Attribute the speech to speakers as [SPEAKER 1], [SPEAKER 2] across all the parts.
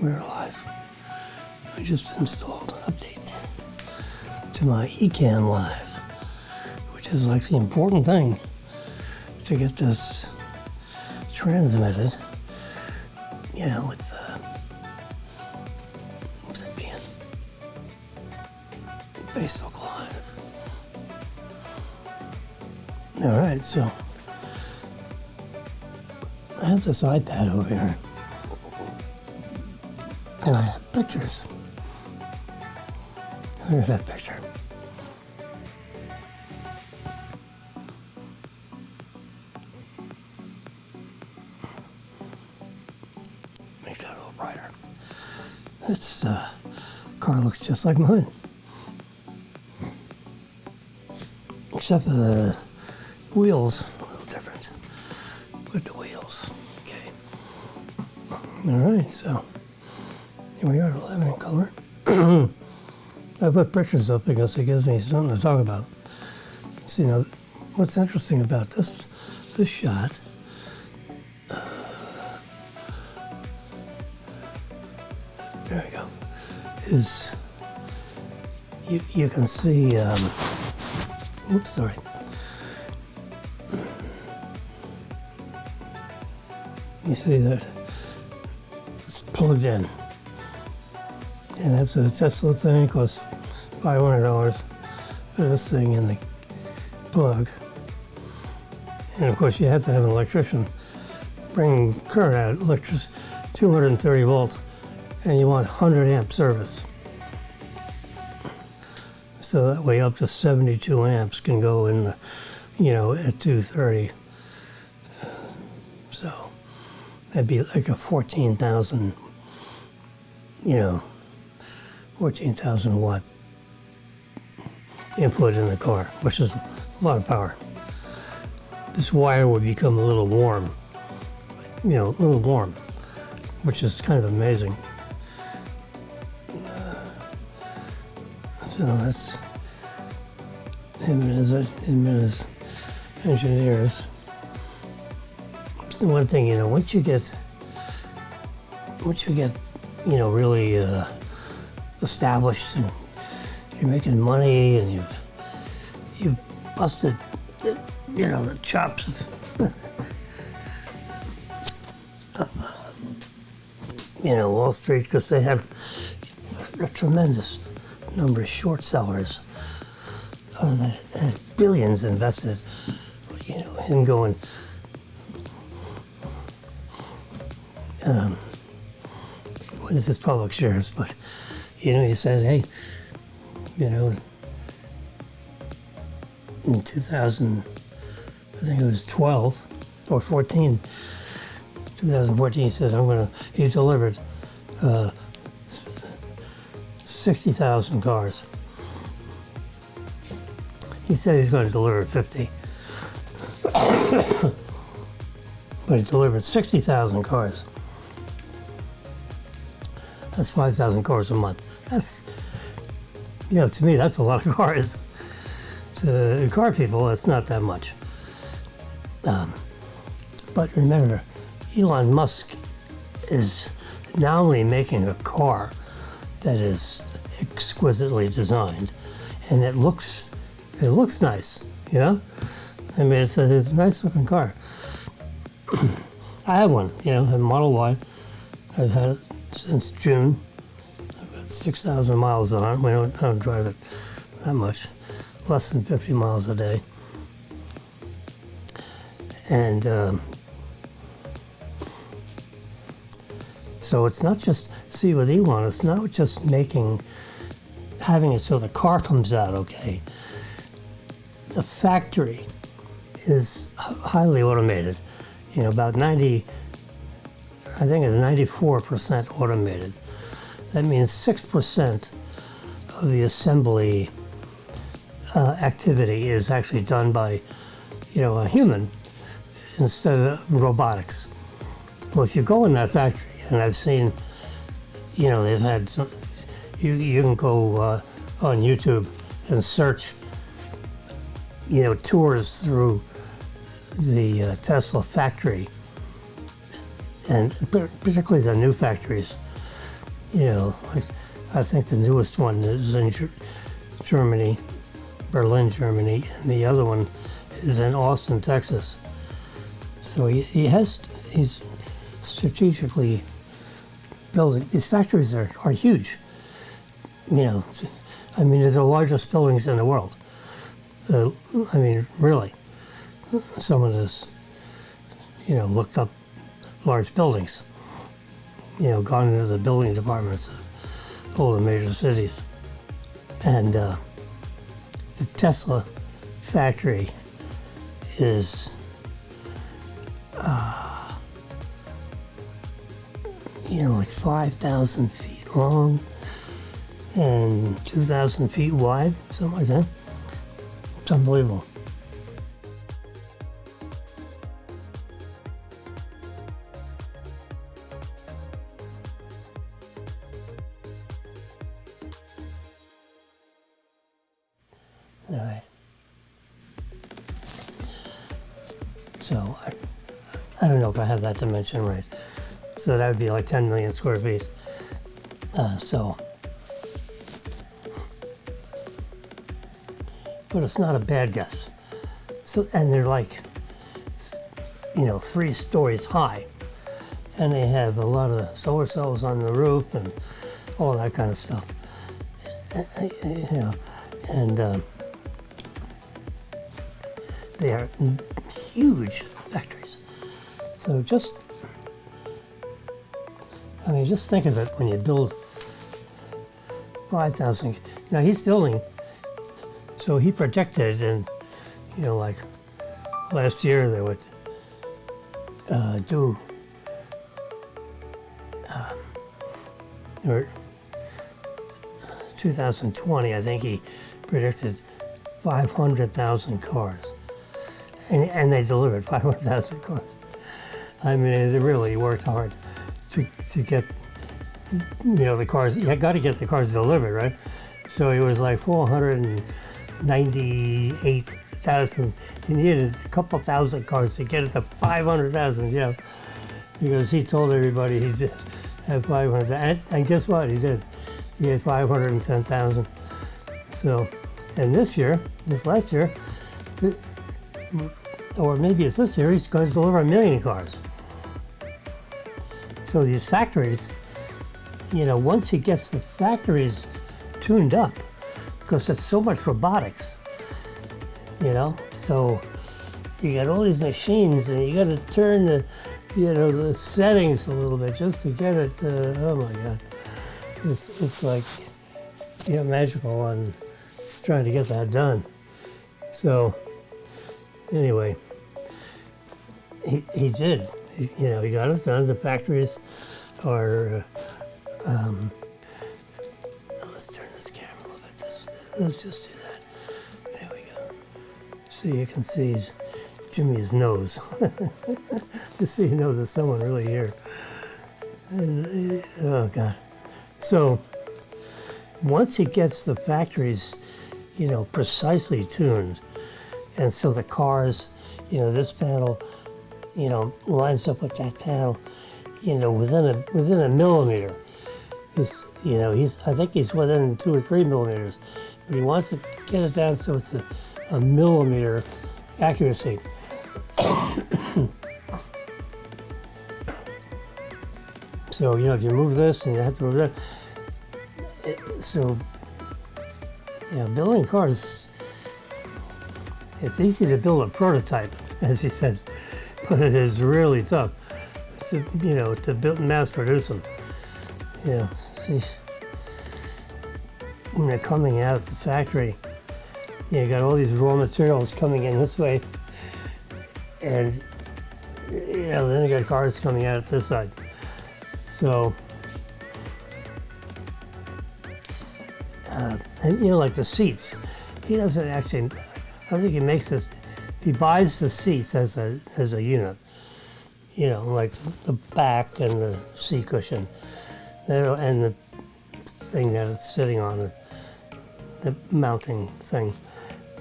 [SPEAKER 1] We're live. I just installed an update to my Ecamm Live, which is like the important thing to get this transmitted, you know, with what's it being? Facebook Live. All right, so I have this iPad over here, and I have pictures. Look at that picture. Make that a little brighter. This car looks just like mine, except for the wheels, a little different with the wheels. Okay. All right, so here we are, 11 in color. I put pictures up because it gives me something to talk about. So, you know, what's interesting about this shot, there we go, is you can see, oops, sorry. You see that it's plugged in. And that's a Tesla thing, costs $500 for this thing in the plug. And of course you have to have an electrician bring current out, 230 volts, and you want 100 amp service. So that way up to 72 amps can go in the, you know, at 230. So that'd be like a 14,000, you know, 14,000 watt input in the car, which is a lot of power. This wire would become a little warm, you know, a little warm, which is kind of amazing. So that's him and his engineers. So one thing, you know, once you get, you know, really established and you're making money and you've busted you know, the chops of you know, Wall Street, because they have a tremendous number of short sellers that had billions invested, you know, him going what is this, public shares, but you know, he said, hey, you know, in 2000, I think it was 12 or 14, 2014, he says, he delivered 60,000 cars. He said he's going to deliver 50. But he delivered 60,000 cars. That's 5,000 cars a month. That's, you know, to me, that's a lot of cars. To car people, that's not that much. But remember, Elon Musk is not only making a car that is exquisitely designed, and it looks nice, you know? I mean, it's a nice looking car. I have one, you know, a Model Y. I've had it since June. I've got 6,000 miles on it. I don't drive it that much, less than 50 miles a day. And so it's not just, see with Elon, it's not just having it so the car comes out okay. The factory is highly automated. You know, about 90, I think it's 94% automated. That means 6% of the assembly activity is actually done by, you know, a human instead of robotics. Well, if you go in that factory, and I've seen, you know, they've had some, you can go on YouTube and search, you know, tours through the Tesla factory, and particularly the new factories. you know, like I think the newest one is in Germany, Berlin, Germany, and the other one is in Austin, Texas. So he's strategically building. These factories are huge. You know, I mean, they're the largest buildings in the world. I mean, really. Someone has, you know, looked up large buildings, you know, gone into the building departments of all the major cities. And the Tesla factory is, you know, like 5,000 feet long and 2,000 feet wide, something like that. It's unbelievable. All right. So I don't know if I have that dimension right. So that would be like 10 million square feet. But it's not a bad guess. So, and they're like, you know, 3 stories high. And they have a lot of solar cells on the roof and all that kind of stuff. You know, and they are huge factories. So just think of it when you build 5,000. Now he's building, so he projected, and you know, like last year they would do, or 2020, I think he predicted 500,000 cars, and they delivered 500,000 cars. I mean, they really worked hard to get, you know, the cars. You got to get the cars delivered, right? So it was like 498,000. He needed a couple thousand cars to get it to 500,000. You know, because he told everybody he did have 500, and guess what? He did. He had 510,000. So, and this last year, or maybe it's this year, he's going to deliver 1 million cars. So these factories, you know, once he gets the factories tuned up, because it's so much robotics, you know, so you got all these machines and you got to turn the, you know, the settings a little bit just to get it, oh my God. It's like, you know, magical on trying to get that done. So anyway, he did. You know, he got it done. The factories are, let's turn this camera a little bit. Let's just do that. There we go. So you can see Jimmy's nose. Just so you know there's someone really here. And, oh God. So once he gets the factories, you know, precisely tuned, and so the cars, you know, this panel, you know, lines up with that panel, you know, within a millimeter. It's, you know, I think he's within 2 or 3 millimeters, but he wants to get it down so it's a millimeter accuracy. So, you know, if you move this and you have to move that, so, yeah, building cars, it's easy to build a prototype, as he says, but it is really tough to, you know, to build and mass produce them. Yeah, see, when they're coming out the factory, you got all these raw materials coming in this way, and, you know, then you got cars coming out this side. So, and you know, like the seats, he doesn't actually, I think he makes this, he buys the seats as a unit, you know, like the back and the seat cushion, and the thing that it's sitting on, the mounting thing.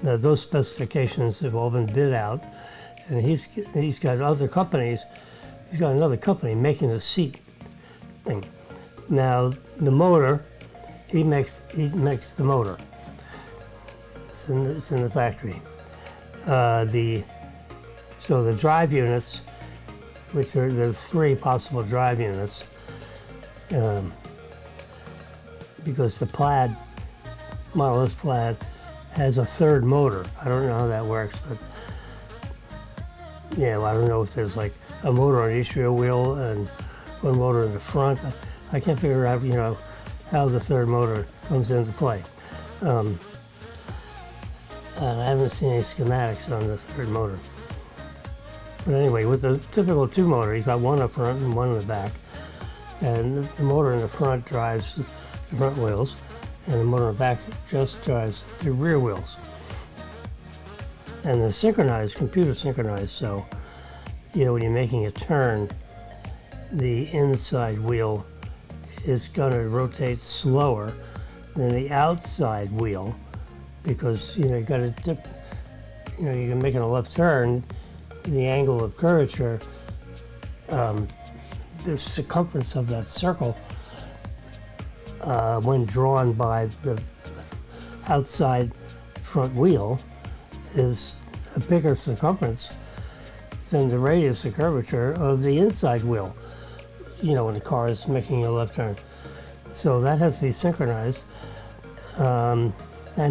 [SPEAKER 1] Now, those specifications have all been bid out, and he's got other companies, he's got another company making the seat thing. Now the motor, he makes the motor. It's in the factory. So the drive units, which are there's 3 possible drive units, because the Plaid, Model S Plaid, has a 3rd motor. I don't know how that works, but yeah, well, I don't know if there's like a motor on each rear wheel and 1 motor in the front. I can't figure out, how the 3rd motor comes into play. And I haven't seen any schematics on the 3rd motor. But anyway, with the typical 2 motor, you've got 1 up front and 1 in the back. And the motor in the front drives the front wheels, and the motor in the back just drives the rear wheels. And they're synchronized, computer synchronized, so when you're making a turn, the inside wheel is going to rotate slower than the outside wheel, because you got to dip. You're making a left turn, the angle of curvature, the circumference of that circle, when drawn by the outside front wheel, is a bigger circumference than the radius of curvature of the inside wheel, when the car is making a left turn. So that has to be synchronized. And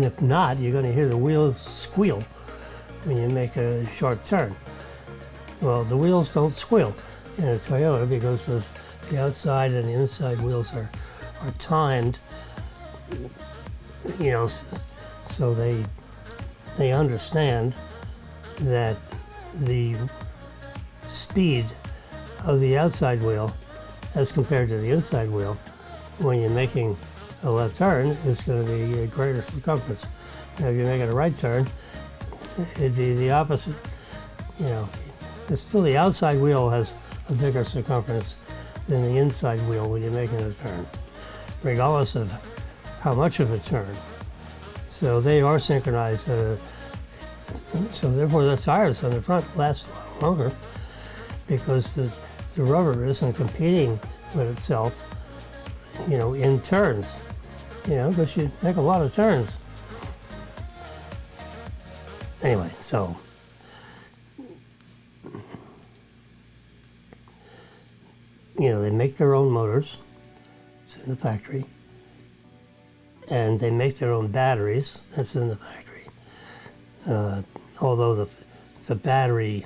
[SPEAKER 1] if not, you're going to hear the wheels squeal when you make a sharp turn. Well, the wheels don't squeal in a Toyota because the outside and the inside wheels are timed, so they understand that the speed of the outside wheel as compared to the inside wheel when you're making a left turn is going to be a greater circumference. Now, if you're making a right turn, it'd be the opposite. It's still the outside wheel has a bigger circumference than the inside wheel when you're making a turn, regardless of how much of a turn. So they are synchronized. So therefore the tires on the front last longer, because the rubber isn't competing with itself, in turns, because you make a lot of turns. Anyway, so they make their own motors. It's in the factory. And they make their own batteries. That's in the factory. Although the battery,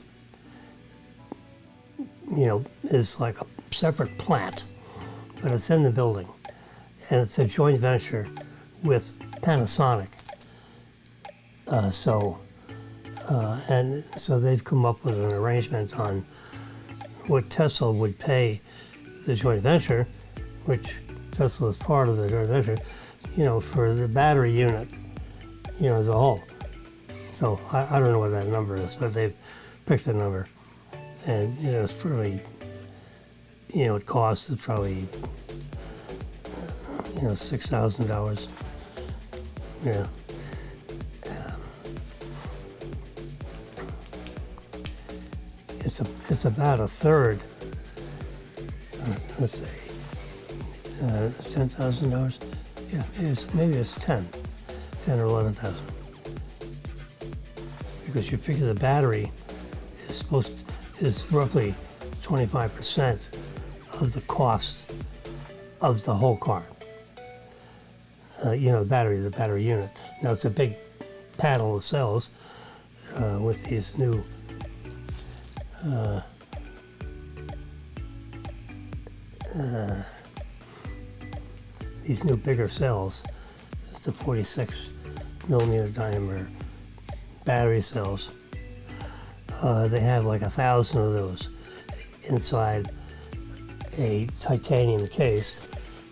[SPEAKER 1] is like a separate plant, but it's in the building. And it's a joint venture with Panasonic. So they've come up with an arrangement on what Tesla would pay the joint venture, which Tesla is part of the joint venture, for the battery unit, as a whole. So I don't know what that number is, but they've picked a number. And, it's probably, it costs probably, $6,000. Yeah. It's about a third. Let's say $10,000. Yeah, maybe it's 10 or 11,000. Because you figure the battery is roughly 25% of the cost of the whole car. The battery is a battery unit. Now it's a big panel of cells with these new bigger cells. It's the 46 millimeter diameter battery cells. They have like 1,000 of those inside a titanium case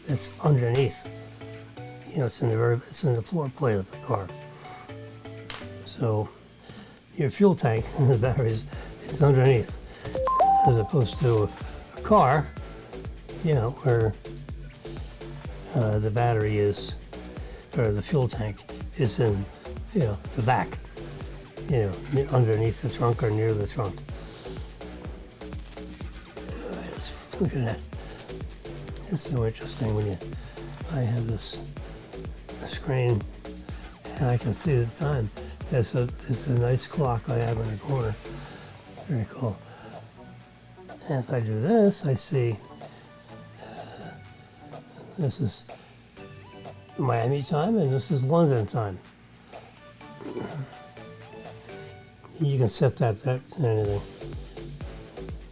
[SPEAKER 1] that's underneath. It's in the floor plate of the car. So your fuel tank, the battery is underneath, as opposed to a car, where the battery is, or the fuel tank is in, the back, underneath the trunk or near the trunk. Let's look at that. It's so interesting when I have this screen and I can see the time. It's a nice clock I have in the corner. Very cool. And if I do this, I see this is Miami time and this is London time. You can set that to anything.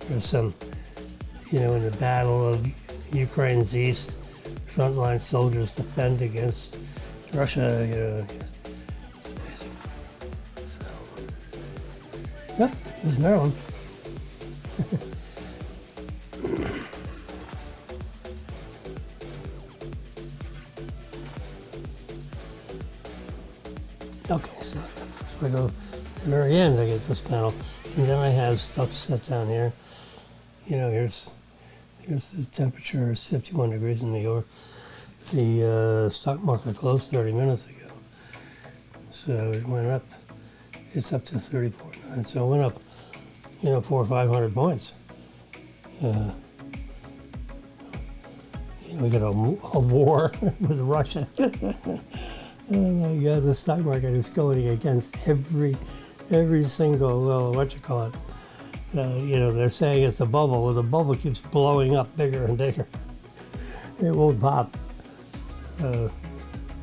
[SPEAKER 1] There's some, in the battle of Ukraine's east, frontline soldiers defend against Russia, It's amazing. So, yep, there's Maryland. Okay, so I go to the very end, I get this panel, and then I have stuff set down here. Here's the temperature is 51 degrees in New York. The stock market closed 30 minutes ago. So it went up, it's up to 30.9. So it went up, 400 or 500 points. We got a war with Russia. Oh my God, the stock market is going against every single, they're saying it's a bubble. Well, the bubble keeps blowing up bigger and bigger. It won't pop. The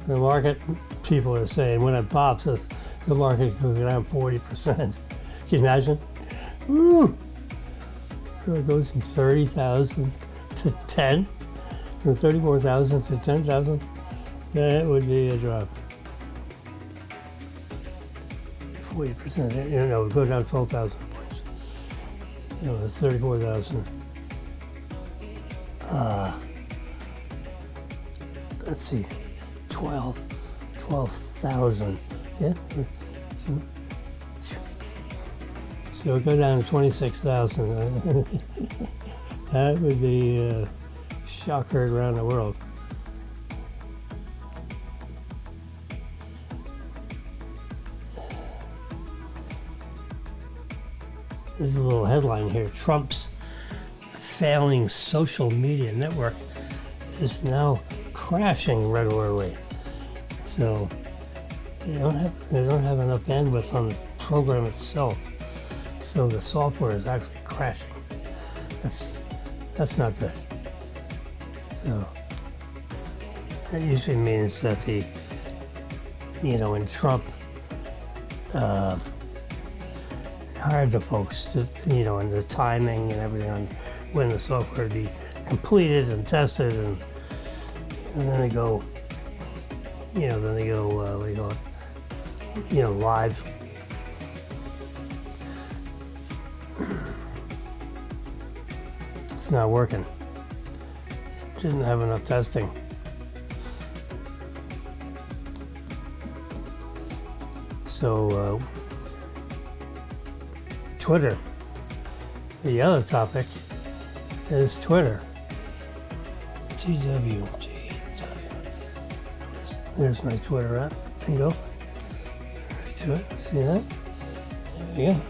[SPEAKER 1] market people are saying when it pops, the market could go down 40%. Can you imagine? Woo! So it goes from 30,000 to 10, from 34,000 to 10,000. That would be a drop. 40%, it would go down 12,000 points. It's 34,000. Let's see, 12,000. Yeah. So it go down to 26,000. That would be a shocker around the world. There's a little headline here. Trump's failing social media network is now crashing regularly. So they don't have enough bandwidth on the program itself. So the software is actually crashing. That's not good. So that usually means that when Trump hired the folks to, and the timing and everything on when the software would be completed and tested, and then they go, what do you call it, live. It's not working. It didn't have enough testing. So, Twitter. The other topic is Twitter. TWG. There's my Twitter app. There you go. Right to it. See that? There you go.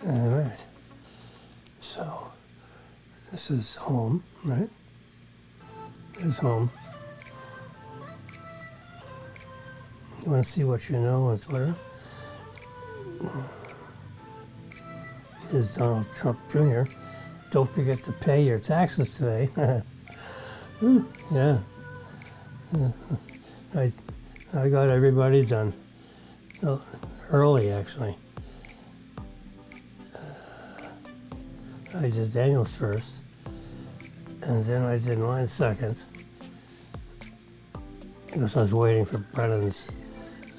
[SPEAKER 1] All right. So, this is home, right? There's home. You want to see what you know on Twitter? Is Donald Trump Jr. Don't forget to pay your taxes today. Yeah. I got everybody done. Early, actually. I did Daniel's first, and then I did mine second, because I was waiting for Brennan's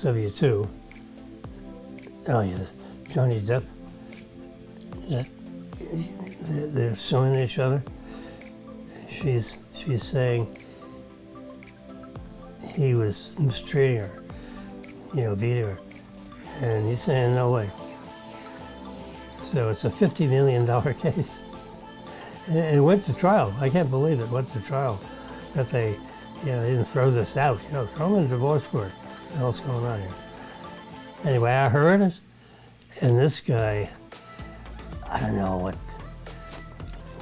[SPEAKER 1] W-2. Oh yeah, Johnny Depp. They're suing each other. She's saying he was mistreating her, beating her, and he's saying no way. So it's a $50 million case. And it went to trial. I can't believe it went to trial. That they didn't throw this out. Throw them in divorce court. What the hell's going on here? Anyway, I heard it. And this guy, I don't know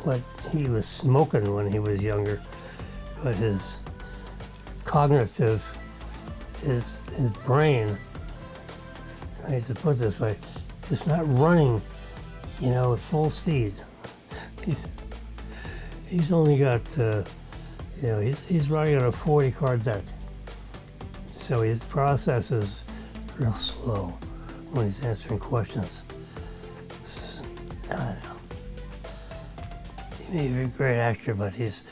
[SPEAKER 1] what he was smoking when he was younger, but his cognitive, his brain, I hate to put it this way, is not running, at full speed. He's only got, he's running on a 40 card deck. So his process is real slow when he's answering questions. I don't know. He may be a great actor, but he's,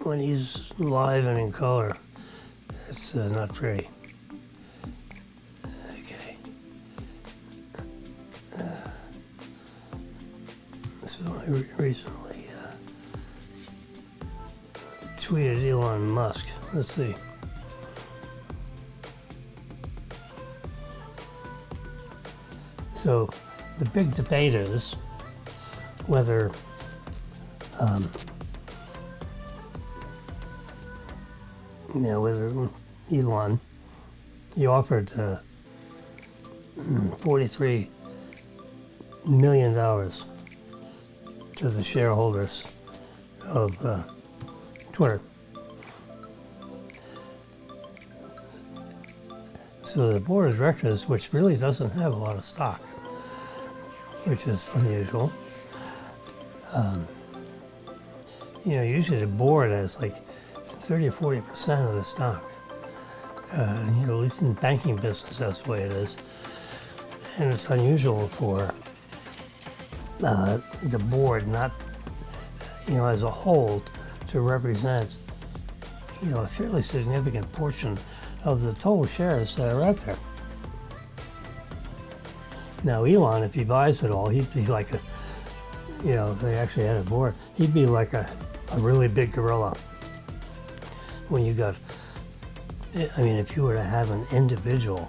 [SPEAKER 1] when he's live and in color, it's not pretty. Okay. So I recently tweeted Elon Musk. Let's see. So the big debate is whether whether Elon, he offered $43 million to the shareholders of Twitter. So the board of directors, which really doesn't have a lot of stock, which is unusual. Usually the board has like 30 or 40% of the stock. At least in the banking business, that's the way it is. And it's unusual for the board not, as a whole, to represent, a fairly significant portion of the total shares that are out there. Now, Elon, if he buys it all, he'd be like if they actually had a board, he'd be like a really big gorilla. When you got, if you were to have an individual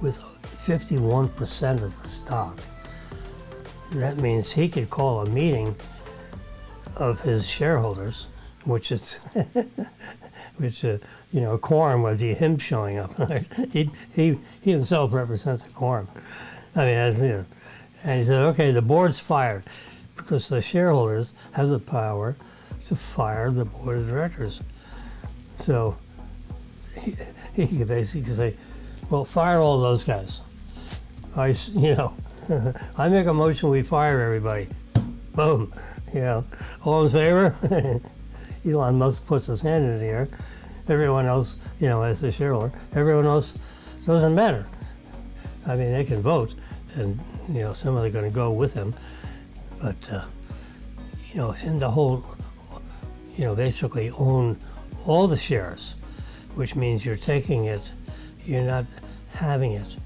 [SPEAKER 1] with 51% of the stock, that means he could call a meeting of his shareholders, which is, a quorum would be him showing up. he himself represents a quorum. And he said, okay, the board's fired because the shareholders have the power to fire the board of directors. So he could basically say, well, fire all those guys. I make a motion, we fire everybody. Boom. All in favor? Elon Musk puts his hand in the air. Everyone else, as the shareholder, everyone else doesn't matter. They can vote, and some are going to go with him, but him to hold, basically own all the shares, which means you're taking it, you're not having it,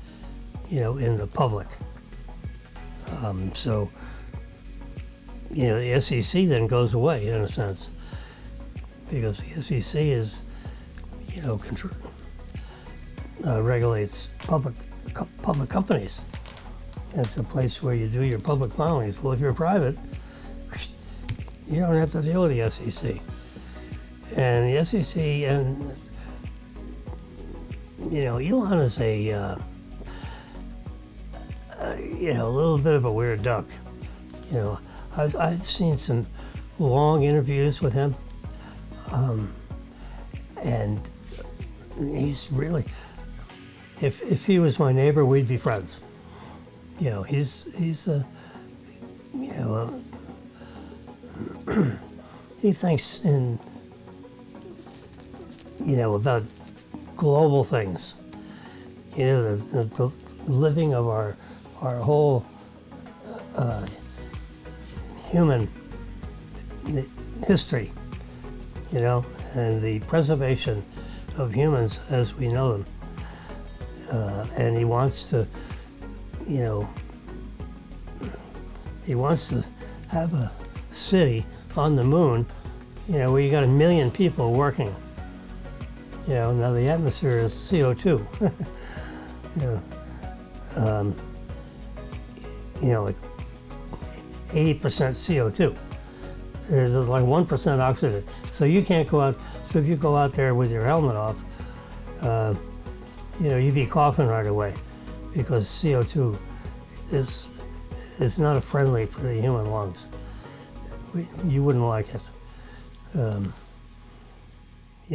[SPEAKER 1] in the public. So the SEC then goes away in a sense, because the SEC is, regulates public companies. It's a place where you do your public filings. Well, if you're private, you don't have to deal with the SEC. And the SEC, and Elon is a little bit of a weird duck. I've seen some long interviews with him, and he's really, if he was my neighbor, we'd be friends. He's he thinks in, about global things, the living of our whole human history, and the preservation of humans as we know them. And he wants to, have a city on the moon, where you got 1 million people working. Now the atmosphere is CO2. Like 80% CO2. There's like 1% oxygen. So you can't go out, so if you go out there with your helmet off, you'd be coughing right away. because CO2 is not friendly for the human lungs. You wouldn't like it. You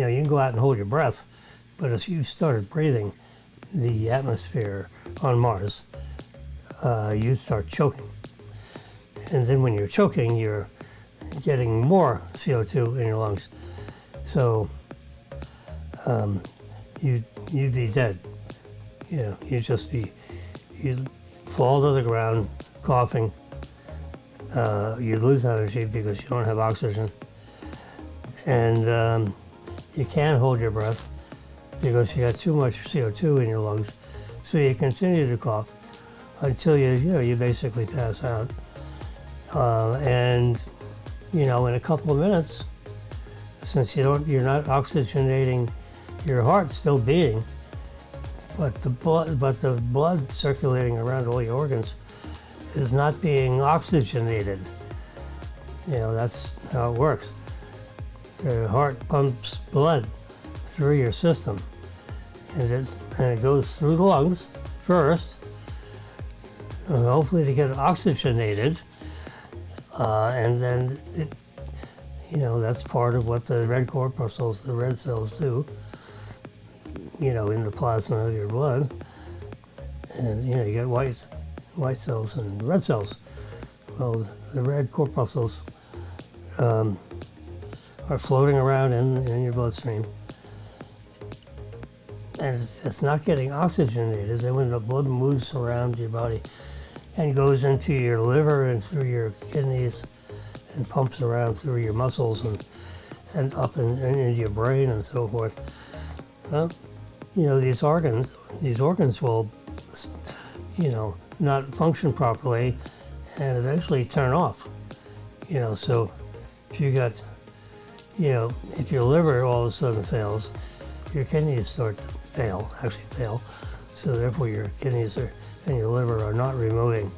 [SPEAKER 1] know, you can go out and hold your breath, but if you started breathing the atmosphere on Mars, you start choking. And then when you're choking, you're getting more CO2 in your lungs. So you'd be dead. You know, you'd fall to the ground coughing. You'd lose energy because you don't have oxygen. And you can't hold your breath because you got too much CO2 in your lungs. So you continue to cough until you basically pass out. And in a couple of minutes, since you're not oxygenating, your heart's still beating, but the blood circulating around all your organs is not being oxygenated. That's how it works. The heart pumps blood through your system, and it goes through the lungs first, hopefully to get oxygenated, and then that's part of what the red corpuscles, the red cells, do. In the plasma of your blood, and you get white cells and red cells. Well, the red corpuscles are floating around in your bloodstream, and it's not getting oxygenated. And when the blood moves around your body and goes into your liver and through your kidneys and pumps around through your muscles and up and into your brain and so forth, these organs will, not function properly and eventually turn off. So if you got, if your liver all of a sudden fails, your kidneys start to fail. So therefore your kidneys and your liver are not removing,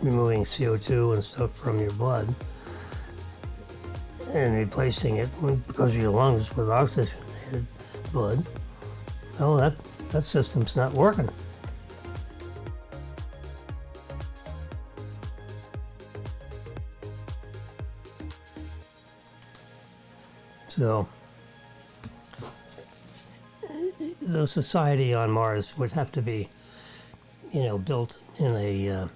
[SPEAKER 1] removing CO2 and stuff from your blood and replacing it because of your lungs with oxygenated blood. Oh, that system's not working. So the society on Mars would have to be, built in a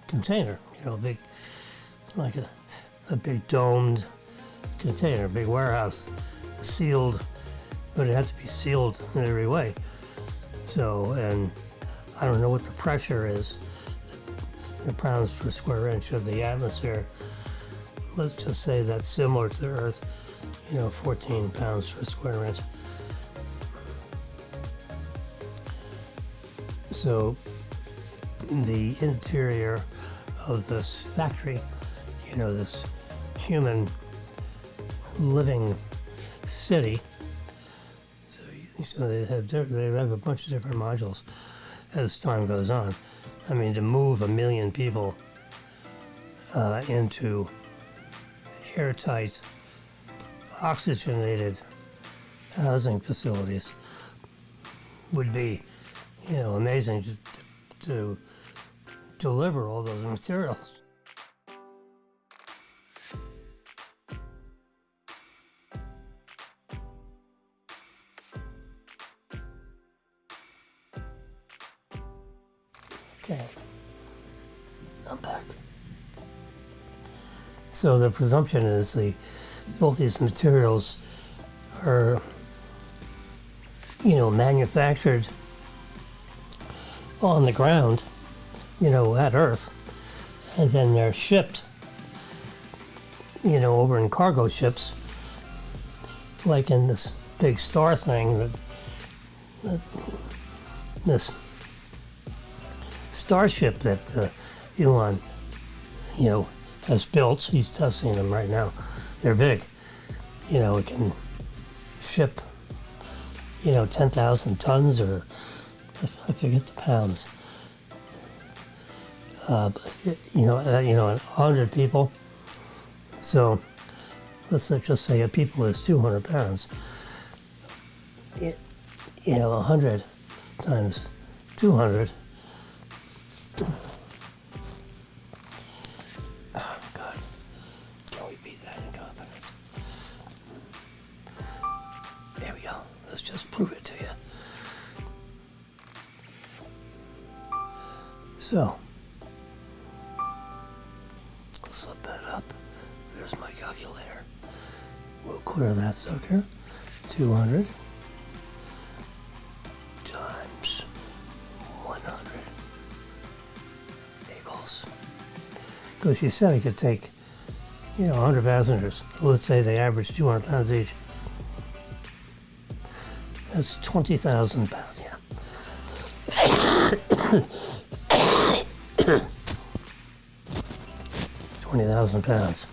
[SPEAKER 1] container, big, like a big domed container, big warehouse, sealed, but it had to be sealed in every way. So, and I don't know what the pressure is, the pounds per square inch of the atmosphere. Let's just say that's similar to Earth, 14 pounds per square inch. So the interior of this factory, this human living city, so they have a bunch of different modules as time goes on. I mean, to move 1 million people into airtight, oxygenated housing facilities would be, amazing to deliver all those materials. Okay, I'm back. So the presumption is all these materials are, manufactured on the ground, at Earth, and then they're shipped, over in cargo ships, like in this big star thing that this Starship that Elon, has built. He's testing them right now. They're big. It can ship, 10,000 tons, or I forget the pounds. But, 100 people. So just say a people is 200 pounds. 100 times 200. Oh, God. Can we beat that in confidence? There we go. Let's just prove it to you. So, slip that up. There's my calculator. We'll clear that sucker. 200 times 100 equals. Because you said it could take, 100 passengers. Let's say they average 200 pounds each. That's 20,000 pounds, yeah. 20,000 pounds.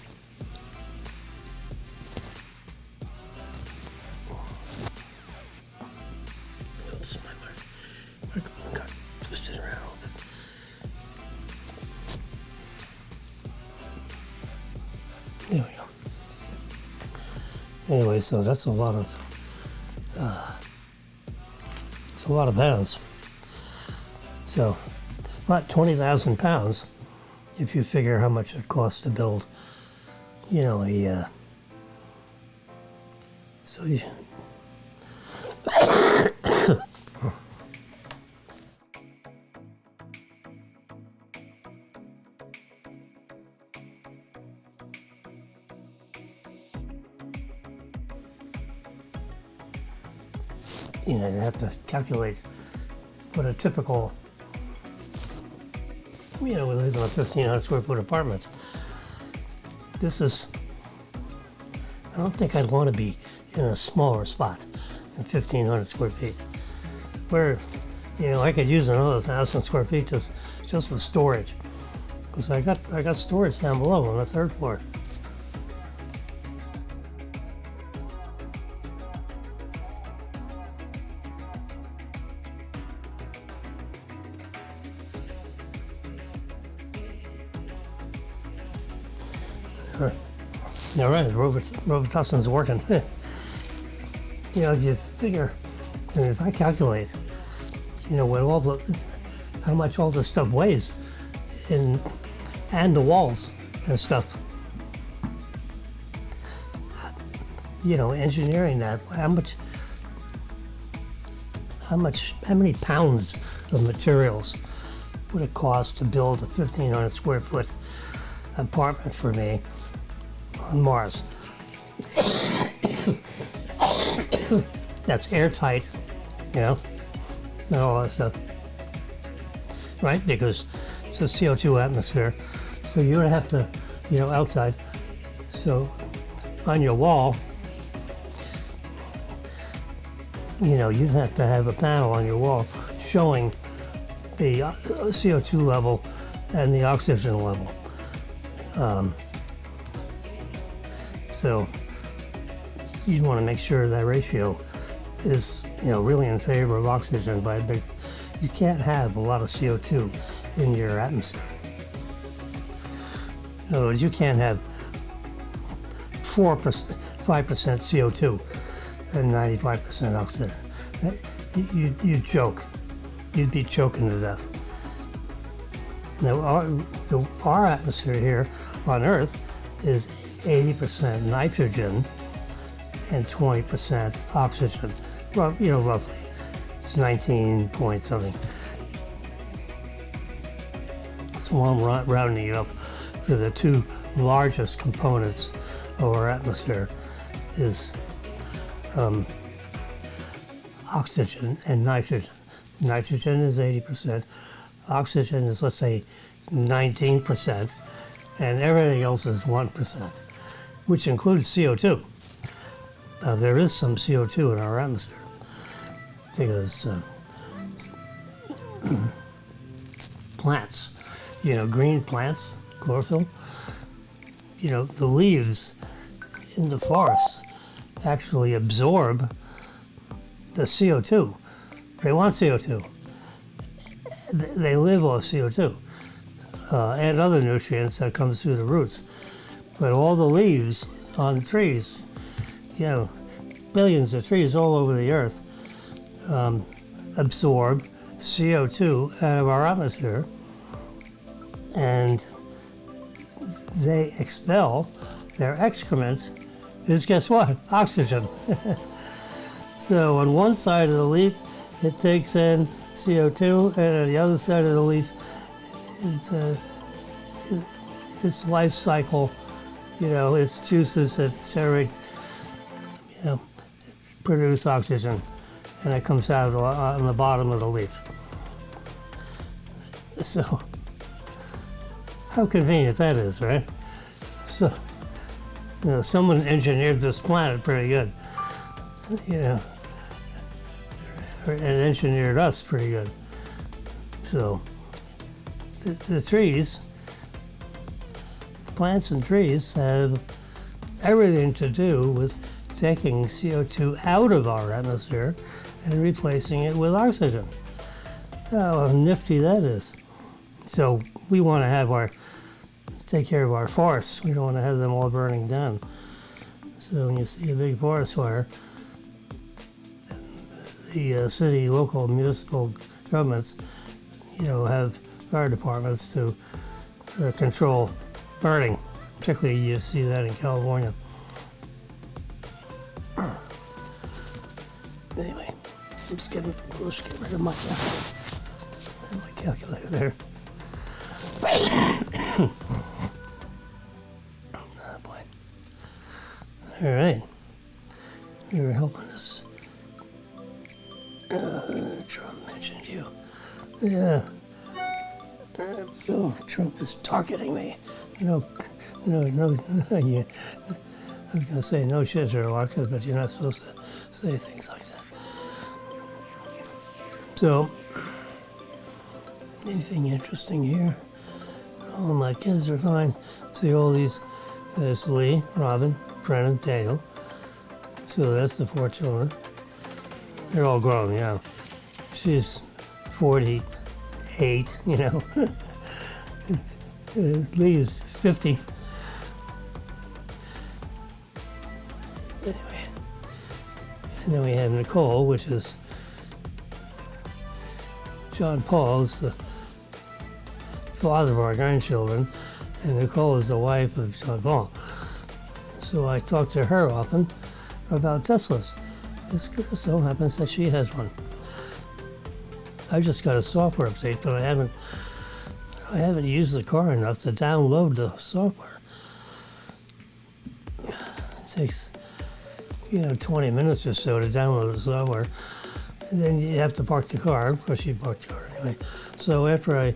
[SPEAKER 1] Oops, my microphone got twisted around a little bit. There we go. Anyway, so that's a lot of pounds. So, about 20,000 pounds, if you figure how much it costs to build, so you, you have to calculate what a typical, we live in a 1,500 square foot apartment. This is, I don't think I'd want to be in a smaller spot than 1,500 square feet. Where, I could use another 1,000 square feet just for storage. Because I got storage down below on the third floor. All right, Robitussin's working. If you figure, if I calculate, what how much all this stuff weighs, and the walls and stuff, engineering that, how many pounds of materials would it cost to build a 1,500 square foot apartment for me on Mars? That's airtight, and all that stuff, right? Because it's a CO2 atmosphere, so you would have to, outside. So on your wall, you'd have to have a panel on your wall showing the CO2 level and the oxygen level. So you'd want to make sure that ratio is, really in favor of oxygen, but you can't have a lot of CO2 in your atmosphere. In other words, you can't have 5% CO2 and 95% oxygen. You'd choke. You'd be choking to death. Now, our atmosphere here on Earth is 80% nitrogen and 20% oxygen. Well, roughly. It's 19 point something. So I'm rounding it up for the two largest components of our atmosphere is oxygen and nitrogen. Nitrogen is 80%. Oxygen is, let's say, 19%, and everything else is 1%, which includes CO2. There is some CO2 in our atmosphere because plants, green plants, chlorophyll, the leaves in the forest actually absorb the CO2. They want CO2. They live off CO2 and other nutrients that comes through the roots. But all the leaves on trees. You know, billions of trees all over the earth absorb CO2 out of our atmosphere, and they expel their excrement is, guess what? Oxygen. So on one side of the leaf, it takes in CO2, and on the other side of the leaf, its life cycle, you know, its juices that generate, you know, produce oxygen, and it comes out on the bottom of the leaf. So, how convenient that is, right? So, you know, someone engineered this planet pretty good, you know, and engineered us pretty good. So, the trees, the plants and trees have everything to do with taking CO2 out of our atmosphere and replacing it with oxygen. How nifty that is. So we want to take care of our forests. We don't want to have them all burning down. So when you see a big forest fire, the city, local, municipal governments, you know, have fire departments to control burning. Particularly, you see that in California. Anyway, let's get rid of my calculator there. Oh boy. All right. You were helping us. Trump mentioned you. Yeah. Oh, Trump is targeting me. No. Yeah. I was going to say no shit, Sherlock, but you're not supposed to say things like that. So, anything interesting here? All my kids are fine. See all these, there's Lee, Robin, Brennan, Daniel. So that's the 4 children. They're all grown, yeah. She's 48, you know. Lee is 50. Anyway. And then we have Nicole, which is John Paul is the father of our grandchildren, and Nicole is the wife of John Paul. So I talk to her often about Teslas. It so happens that she has one. I just got a software update, but I haven't used the car enough to download the software. It takes, 20 minutes or so to download the software. And then you have to park the car. Of course, you park the car anyway. So after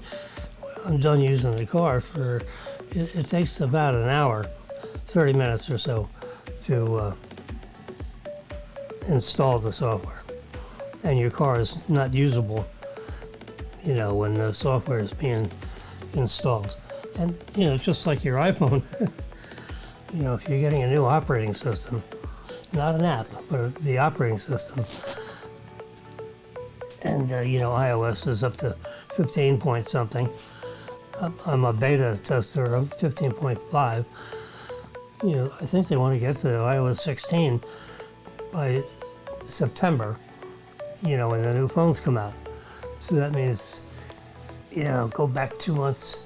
[SPEAKER 1] I'm done using the car it takes about an hour, 30 minutes or so to install the software. And your car is not usable, when the software is being installed. And, just like your iPhone, if you're getting a new operating system, not an app, but the operating system, and, iOS is up to 15 point something. I'm a beta tester, I'm 15.5. I think they want to get to iOS 16 by September, when the new phones come out. So that means, go back 2 months,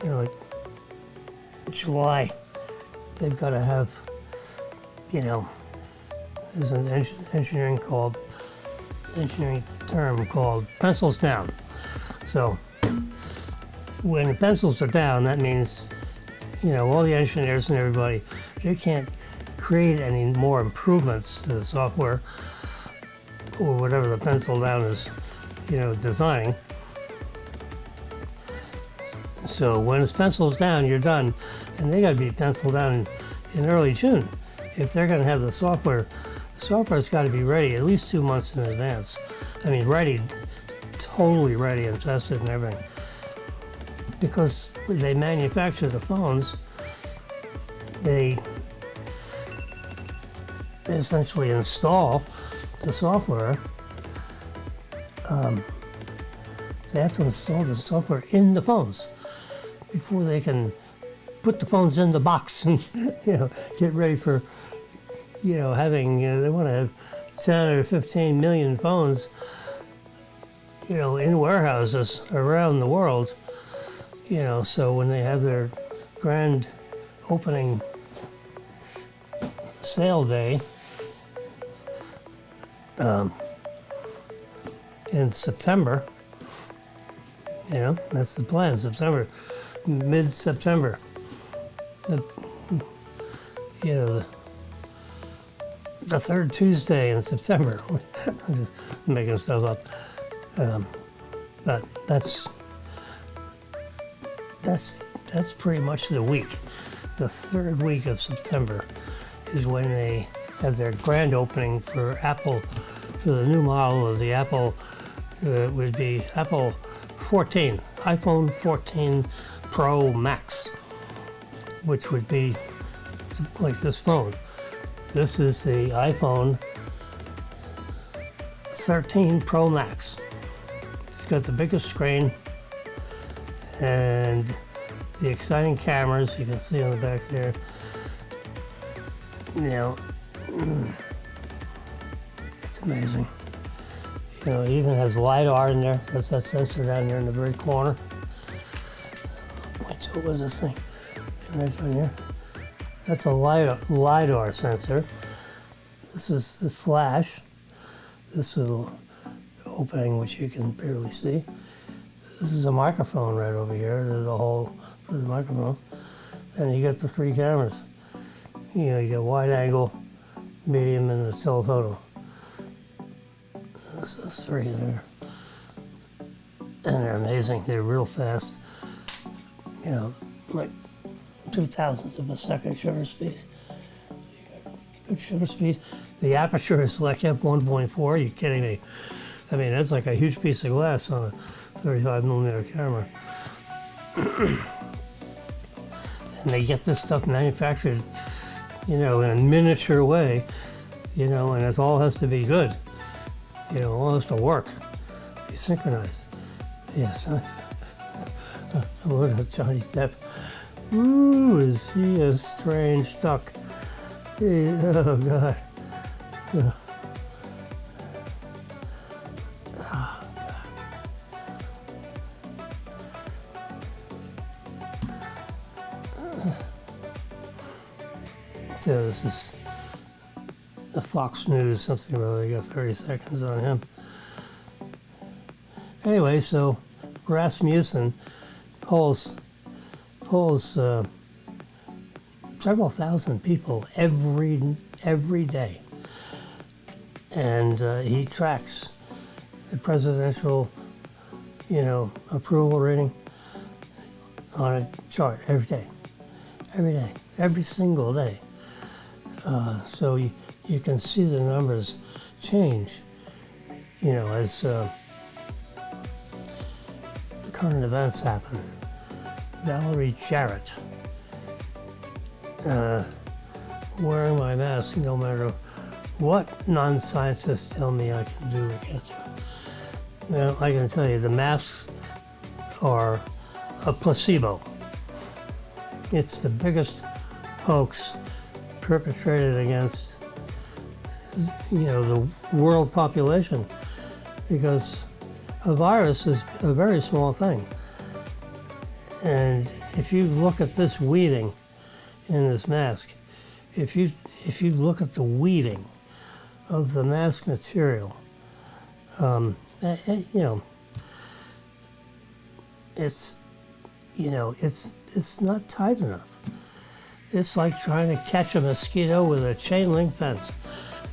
[SPEAKER 1] like July, they've got to have, there's an engineering term called pencils down. So when the pencils are down, that means, all the engineers and everybody, they can't create any more improvements to the software or whatever the pencil down is, designing. So when it's pencils down, you're done, and they got to be penciled down in early June. If they're going to have the software's got to be ready at least 2 months in advance. I mean, ready, totally ready and tested and everything. Because when they manufacture the phones, they essentially install the software. They have to install the software in the phones before they can put the phones in the box and, get ready for, having, they want to have 10 or 15 million phones, in warehouses around the world, so when they have their grand opening sale day in September, that's the plan, September, mid-September. The third Tuesday in September. I'm just making stuff up. But that's pretty much the week. The third week of September is when they have their grand opening for Apple, for the new model of the Apple. It would be Apple 14, iPhone 14 Pro Max, which would be like this phone. This is the iPhone 13 Pro Max. It's got the biggest screen and the exciting cameras you can see on the back there. It's amazing. It even has LiDAR in there. That's that sensor down there in the very corner. What was this thing? Right on here. That's a LiDAR sensor. This is the flash. This little opening, which you can barely see. This is a microphone right over here. There's a hole for the microphone. And you got the 3 cameras. You got wide angle, medium, and the telephoto. This is 3 there. And they're amazing. They're real fast. Like 0.02 of a second shutter speed. Good shutter speed. The aperture is like f1.4. Are you kidding me? I mean, that's like a huge piece of glass on a 35 millimeter camera. And they get this stuff manufactured, in a miniature way, and it all has to be good. All has to work, be synchronized. Yes, that's. Look at Johnny Depp. Ooh, is he a strange duck? Oh, God. Oh, God. So this is the Fox News, something really. I got 30 seconds on him. Anyway, so Rasmussen polls several thousand people every day, and he tracks the presidential, approval rating on a chart every day, every single day. So you can see the numbers change, as current events happen. Valerie Jarrett, wearing my mask no matter what non-scientists tell me I can do or can't do. Now, I can tell you the masks are a placebo. It's the biggest hoax perpetrated against, the world population, because a virus is a very small thing. And if you look at this weaving in this mask, if you look at the weaving of the mask material, it's not tight enough. It's like trying to catch a mosquito with a chain link fence.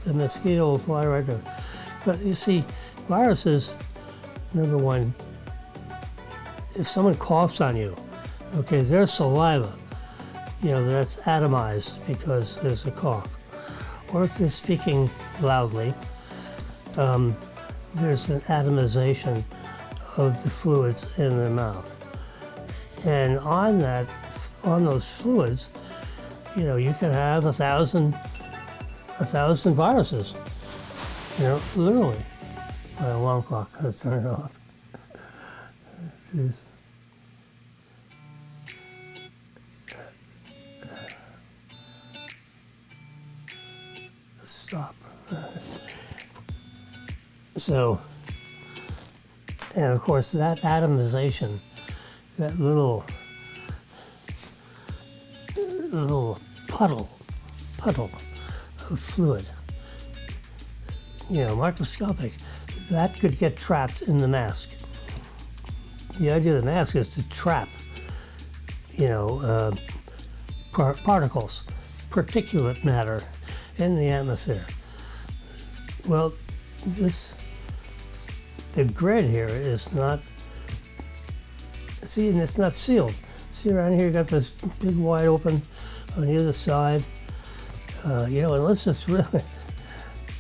[SPEAKER 1] The mosquito will fly right there. But you see, viruses, number one, if someone coughs on you, okay, their saliva, that's atomized because there's a cough. Or if they're speaking loudly, there's an atomization of the fluids in their mouth. And on those fluids, you can have 1,000 viruses, literally. My alarm clock has turned off. Jeez. stop. So, and of course that atomization, that little puddle of fluid, microscopic, that could get trapped in the mask. The idea of the mask is to trap, particles, particulate matter in the atmosphere. Well, the grid here is not, and it's not sealed. See around here, you got this big wide open on the other side. Unless it's really,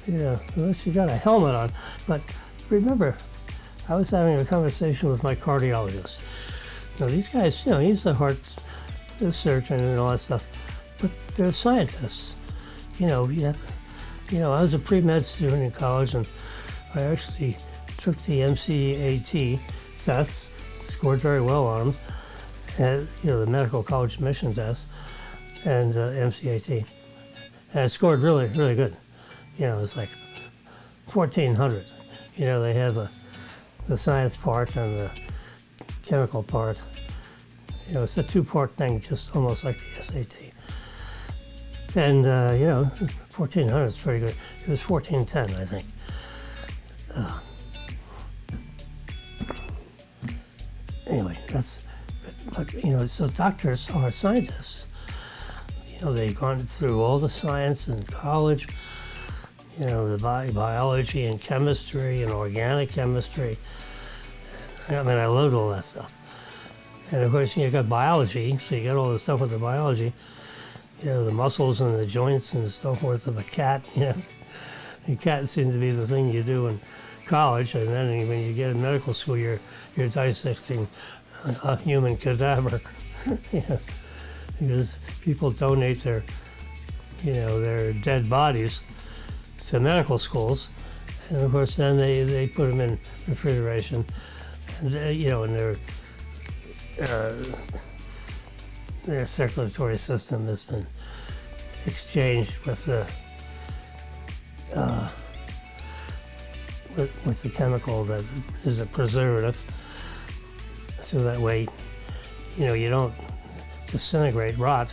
[SPEAKER 1] unless you got a helmet on. But remember, I was having a conversation with my cardiologist. These guys, he's the heart surgeon and all that stuff, but they're scientists. I was a pre-med student in college, and I actually took the MCAT tests, scored very well on them, and, the medical college admission test, and MCAT. And I scored really, really good. It's like 1,400. They have the science part and the chemical part. It's a two-part thing, just almost like the SAT. And, 1,400 is pretty good. It was 1,410, I think. Anyway, but so doctors are scientists. They've gone through all the science in college, the biology and chemistry and organic chemistry. I loved all that stuff. And of course, you got biology, so you got all the stuff with the biology, the muscles and the joints and so forth of a cat. The cat seems to be the thing you do in college, and then when you get in medical school, you're dissecting a human cadaver. Because people donate their dead bodies to medical schools, and of course then they put them in refrigeration, and and their circulatory system has been exchanged with the chemical that is a preservative, so that way you don't disintegrate, rot,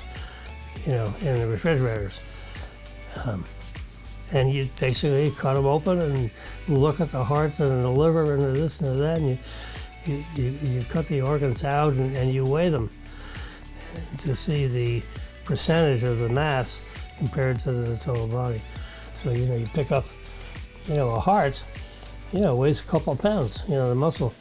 [SPEAKER 1] in the refrigerators. And you basically cut them open and look at the heart and the liver and the this and the that, and you cut the organs out and you weigh them to see the percentage of the mass compared to the total body. So, you pick up, a heart, weighs a couple of pounds, the muscle.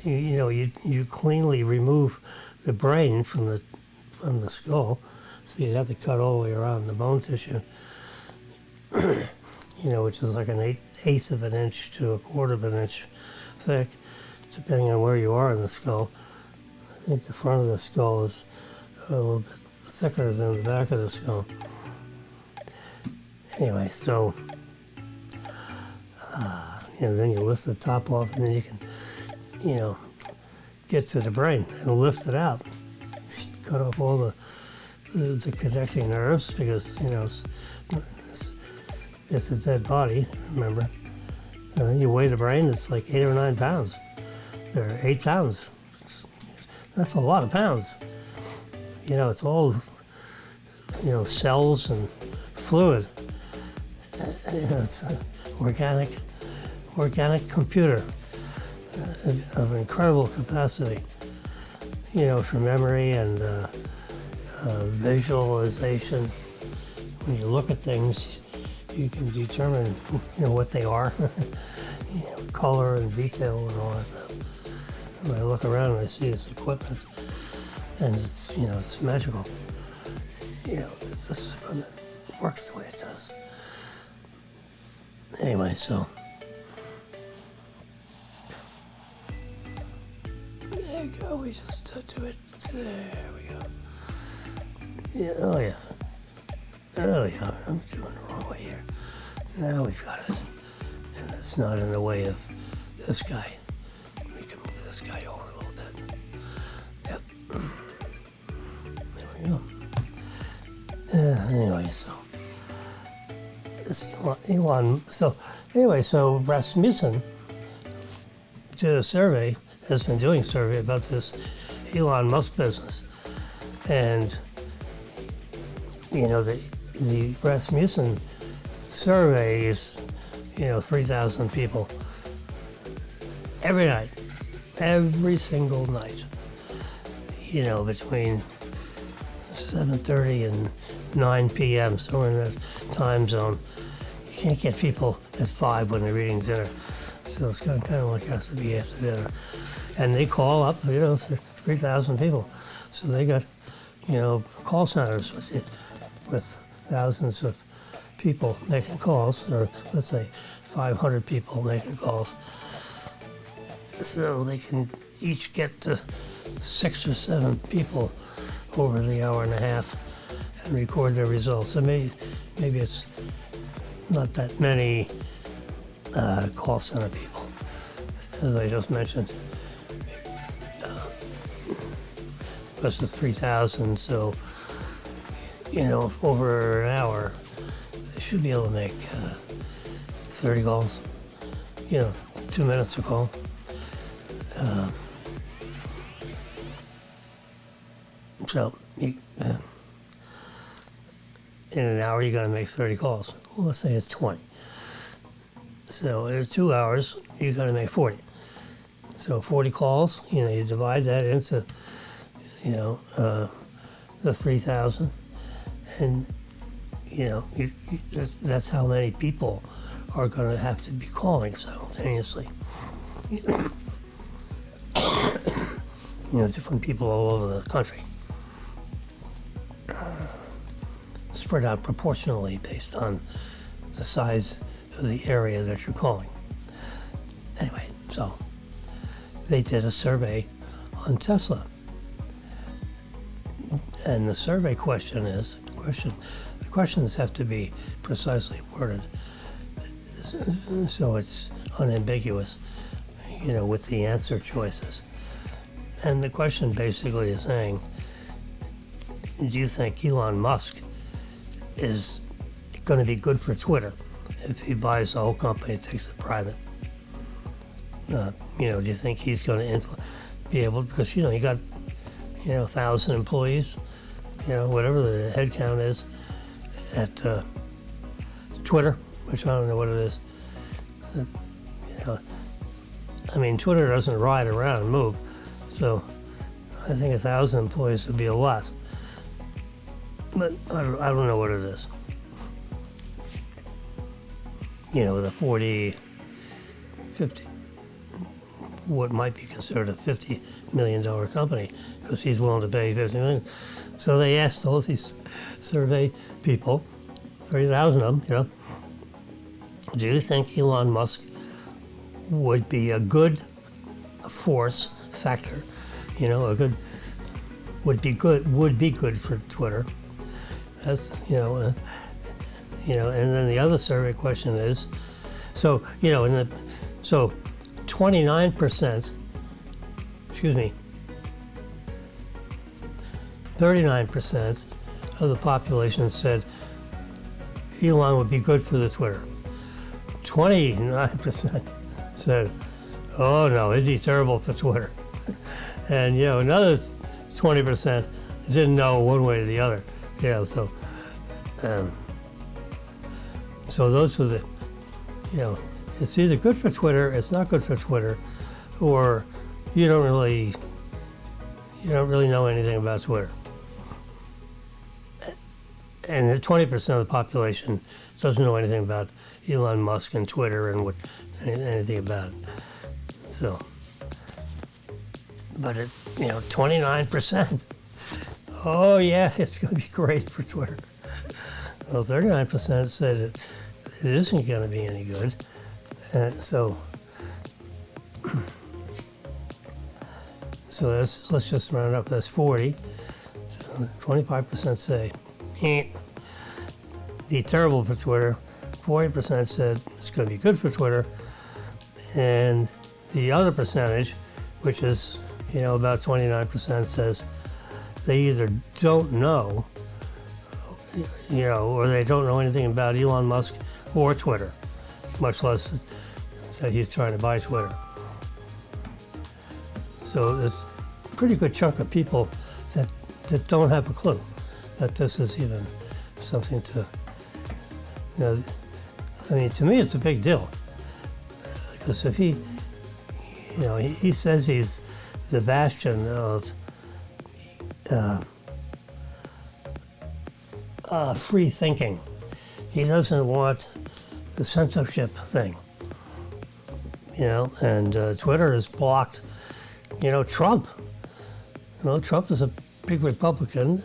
[SPEAKER 1] You cleanly remove the brain from the skull, so you'd have to cut all the way around the bone tissue, which is like an eighth of an inch to a quarter of an inch thick, depending on where you are in the skull. I think the front of the skull is a little bit thicker than the back of the skull. Anyway, so then you lift the top off, and then you can get to the brain and lift it out. Cut off all the connecting nerves, because it's a dead body, remember. And then you weigh the brain, it's like 8 or 9 pounds. They're 8 pounds. That's a lot of pounds. It's all cells and fluid. It's an organic computer of incredible capacity, for memory and visualization. When you look at things, you can determine, what they are, color and detail and all that stuff. When I look around and I see this equipment, and it's, it's magical. It just works the way it does. Anyway, so there you go. We just do it. There we go. Yeah. Oh yeah. Oh yeah. I'm doing the wrong way here. Now we've got it, and it's not in the way of this guy. We can move this guy over a little bit. Yep. There we go. Anyway, so this Elon. So anyway, so Rasmussen did a survey. Has been doing a survey about this Elon Musk business, and the Rasmussen survey is 3,000 people every night, every single night. Between 7:30 and 9 p.m. So in that time zone, you can't get people at 5 when they're eating dinner. So it's kind of like has to be after dinner. And they call up, 3,000 people. So they got, call centers with thousands of people making calls, or let's say 500 people making calls. So they can each get to 6 or 7 people over the hour and a half and record their results. So maybe it's not that many call center people, as I just mentioned. Versus 3,000, so over an hour, they should be able to make 30 calls. 2 minutes a call. So in an hour, you got to make 30 calls. Well, let's say it's 20. So in 2 hours, you got to make 40. So 40 calls. You divide that into the 3,000, and that's how many people are going to have to be calling simultaneously. Different people all over the country, spread out proportionally based on the size of the area that you're calling. Anyway, so they did a survey on Tesla. And the survey the questions have to be precisely worded so it's unambiguous, with the answer choices. And the question basically is saying, do you think Elon Musk is going to be good for Twitter if he buys the whole company and takes it private? Do you think he's going to be able, because, you got 1,000 employees, whatever the head count is at Twitter, which I don't know what it is. Twitter doesn't ride around and move, so I think 1,000 employees would be a lot. But I don't know what it is. With a 40, 50, what might be considered a $50 million company, because he's willing to pay $50 million. So they asked all these survey people, 30,000 of them, do you think Elon Musk would be a good force factor, would be good for Twitter? That's, and then the other survey question is, so 29%, 39% of the population said Elon would be good for the Twitter. 29% said, oh no, it'd be terrible for Twitter. And another 20% didn't know one way or the other. So those were the, it's either good for Twitter, it's not good for Twitter, or you don't really know anything about Twitter. And 20% of the population doesn't know anything about Elon Musk and Twitter and anything about it. So, but 29%. Oh yeah, it's going to be great for Twitter. Well, 39% said it isn't going to be any good. And so let's just round up. That's 40. So 25% say, be terrible for Twitter. 40% said it's going to be good for Twitter. And the other percentage, which is, about 29%, says they either don't know, or they don't know anything about Elon Musk or Twitter, much less that he's trying to buy Twitter. So there's a pretty good chunk of people that don't have a clue that this is even something to, I mean, to me it's a big deal. Because if he says he's the bastion of free thinking. He doesn't want the censorship thing, and Twitter has blocked, Trump. Trump is a big Republican,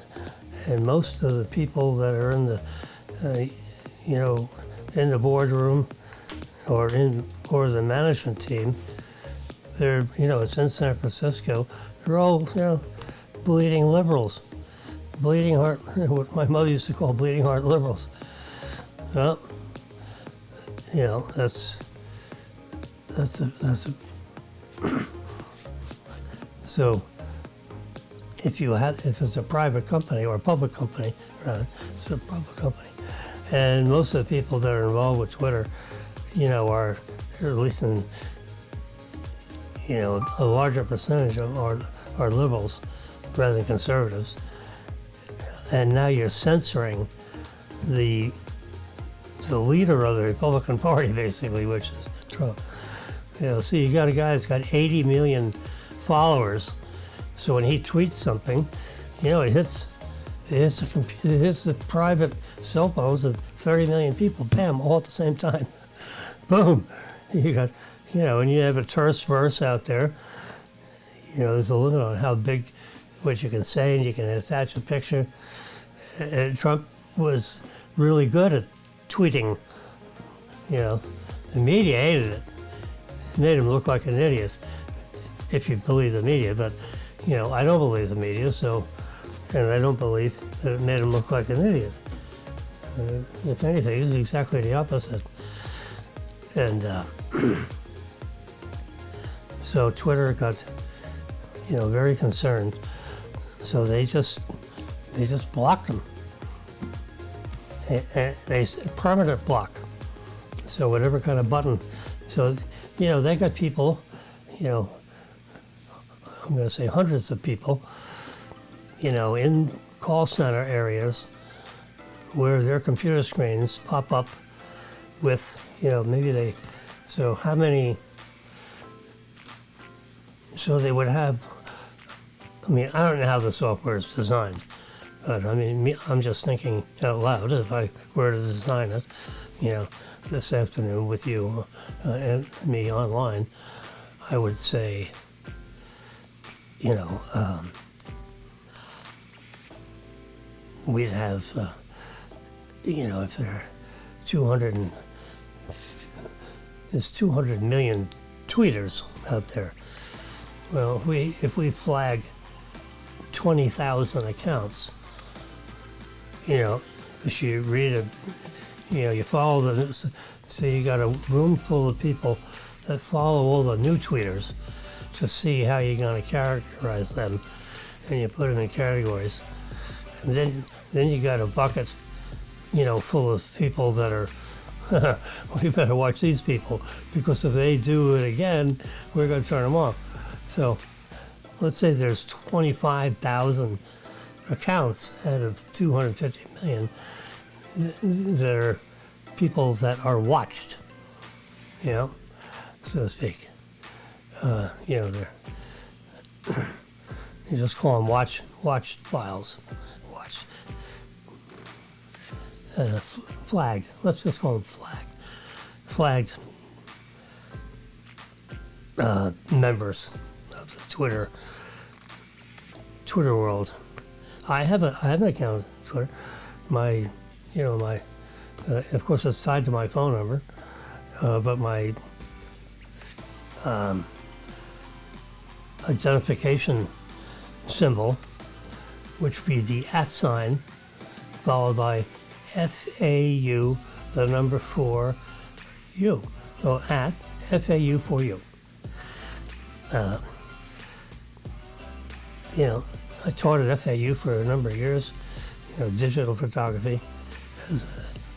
[SPEAKER 1] and most of the people that are in the, in the boardroom or the management team, they're, it's in San Francisco, they're all, bleeding liberals. Bleeding heart, what my mother used to call bleeding heart liberals. Well, that's a so if it's a private company or a public company, it's a public company, and most of the people that are involved with Twitter, are at least in, a larger percentage of them are liberals rather than conservatives. And now you're censoring the leader of the Republican Party, basically, which is Trump. So you got a guy that's got 80 million followers. So when he tweets something, it hits the private cell phones of 30 million people, bam, all at the same time. Boom. You got, and you have a terse verse out there. There's a limit on how big, what you can say, and you can attach a picture. And Trump was really good at tweeting. The media hated it. It made him look like an idiot, if you believe the media. But, I don't believe the media, and I don't believe that it made him look like an idiot. If anything, it's exactly the opposite. And so Twitter got, very concerned. So they just blocked them. They permanent block. So whatever kind of button. So, they got people, I'm going to say hundreds of people, in call center areas where their computer screens pop up with, so how many, so they would have, I don't know how the software is designed, but I'm just thinking out loud. If I were to design it, this afternoon with you and me online, I would say, we'd have, if there are 200 million tweeters out there. Well, if we flag 20,000 accounts, because you read it, you follow the, so you got a room full of people that follow all the new tweeters to see how you're going to characterize them, and you put them in categories. And then you got a bucket, full of people that are, we better watch these people, because if they do it again, we're going to turn them off. So let's say there's 25,000 accounts out of 250 million that are people that are watched, so to speak. They're you just call them watched files, flagged. Let's just call them flagged members of the Twitter world. I have an account on Twitter. My of course it's tied to my phone number, but my identification symbol, which would be the @ followed by FAU, the number 4 U. So FAU for you. I taught at FAU for a number of years, digital photography as an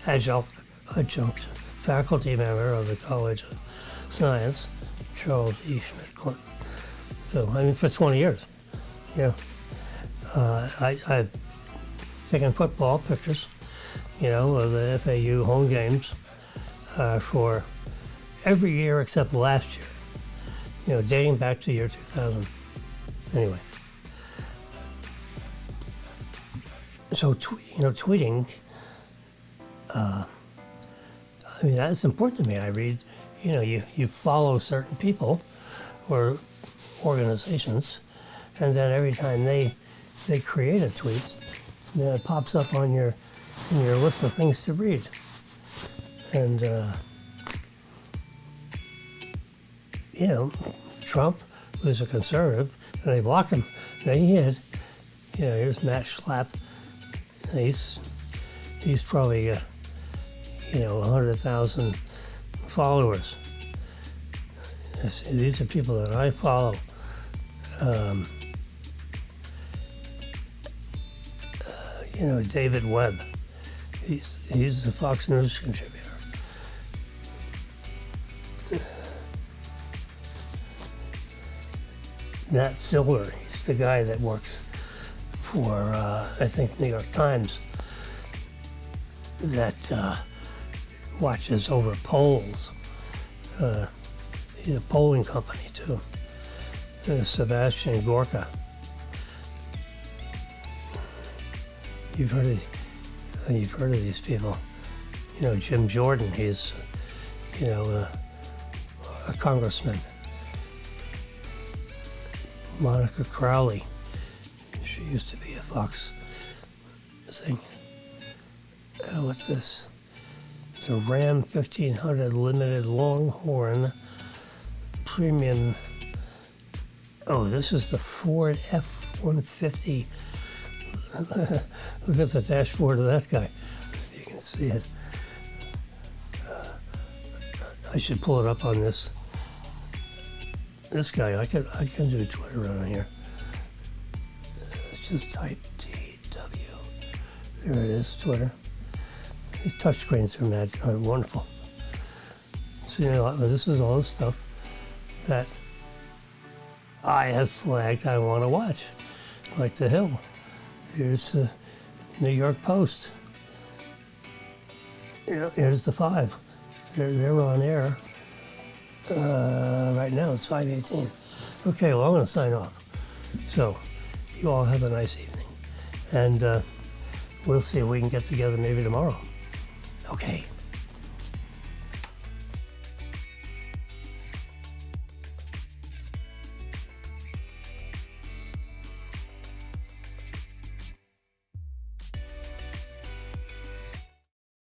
[SPEAKER 1] adjunct faculty member of the College of Science, Charles E. Schmidt Clinton. So, for 20 years. I've taken football pictures, of the FAU home games for every year except last year, dating back to the year 2000. Anyway. So, tweeting, that's important to me. I read, you follow certain people or organizations, and then every time they create a tweet, then it pops up on your list of things to read. And Trump was a conservative, and they blocked him. Then he had, here's Matt Schlapp. He's probably 100,000 followers. These are people that I follow. David Webb. He's the Fox News contributor. Nat Silver. He's the guy that works for I think New York Times, that watches over polls. He's a polling company too. Sebastian Gorka. You've heard of these people. Jim Jordan. He's a congressman. Monica Crowley. She used to be a Fox thing. What's this? It's a Ram 1500 Limited Longhorn Premium. Oh, this is the Ford F-150. Look at the dashboard of that guy. You can see it. I should pull it up on this guy. I can do Twitter on here. Let's just type TW. There it is, Twitter. These touchscreens are wonderful. So this is all the stuff that I have flagged I want to watch, like The Hill. Here's the New York Post. Here's the 5. They're on air. Right now it's 5:18. Okay, well, I'm going to sign off. So, you all have a nice evening. And we'll see if we can get together maybe tomorrow. Okay.